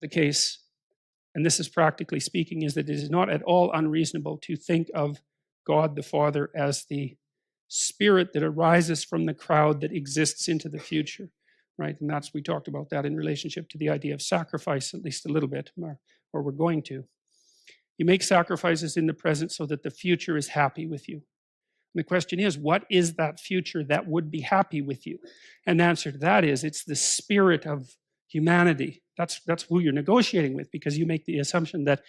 the case, and this is practically speaking, is that it is not at all unreasonable to think of God the Father as the spirit that arises from the crowd that exists into the future, right? And we talked about that in relationship to the idea of sacrifice, at least a little bit, or we're going to. You make sacrifices in the present so that the future is happy with you. And the question is, what is that future that would be happy with you? And the answer to that is, it's the spirit of humanity. That's who you're negotiating with, because you make the assumption that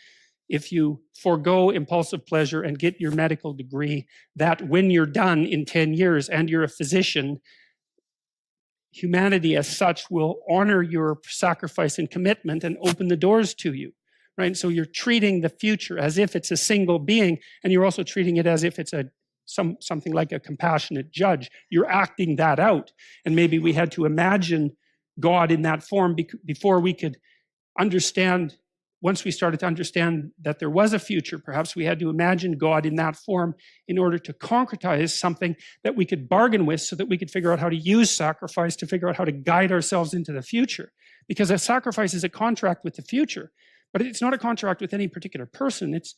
if you forego impulsive pleasure and get your medical degree, that when you're done in 10 years and you're a physician, humanity as such will honor your sacrifice and commitment and open the doors to you, right? So you're treating the future as if it's a single being, and you're also treating it as if it's something like a compassionate judge. You're acting that out. And maybe we had to imagine God in that form before we could understand. Once we started to understand that there was a future, perhaps we had to imagine God in that form in order to concretize something that we could bargain with, so that we could figure out how to use sacrifice to figure out how to guide ourselves into the future. Because a sacrifice is a contract with the future, but it's not a contract with any particular person. It's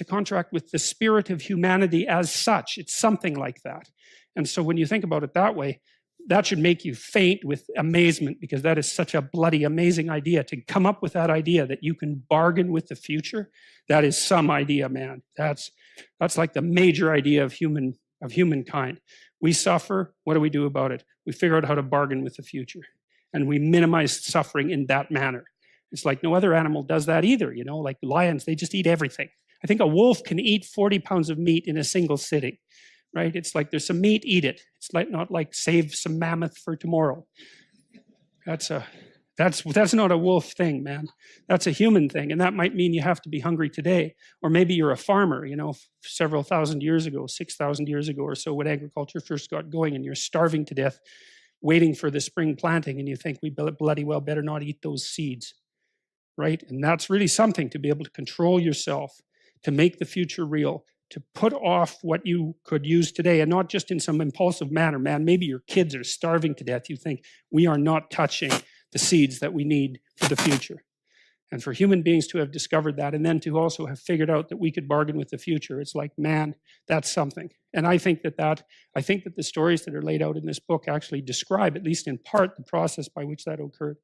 a contract with the spirit of humanity as such. It's something like that. And so when you think about it that way, that should make you faint with amazement, because that is such a bloody amazing idea. To come up with that idea that you can bargain with the future, that is some idea, man. That's like the major idea of humankind. We suffer. What do we do about it? We figure out how to bargain with the future, and we minimize suffering in that manner. It's like no other animal does that either. You know, like lions, they just eat everything. I think a wolf can eat 40 pounds of meat in a single sitting. Right? It's like there's some meat, eat it. It's like not like save some mammoth for tomorrow. That's not a wolf thing, man. That's a human thing, and that might mean you have to be hungry today. Or maybe you're a farmer, you know, several thousand years ago, 6,000 years ago or so, when agriculture first got going, and you're starving to death, waiting for the spring planting, and you think we bloody well better not eat those seeds, right? And that's really something, to be able to control yourself, to make the future real, to put off what you could use today, and not just in some impulsive manner. Man, maybe your kids are starving to death. You think, we are not touching the seeds that we need for the future. And for human beings to have discovered that, and then to also have figured out that we could bargain with the future, it's like, man, that's something. And I think that the stories that are laid out in this book actually describe, at least in part, the process by which that occurred.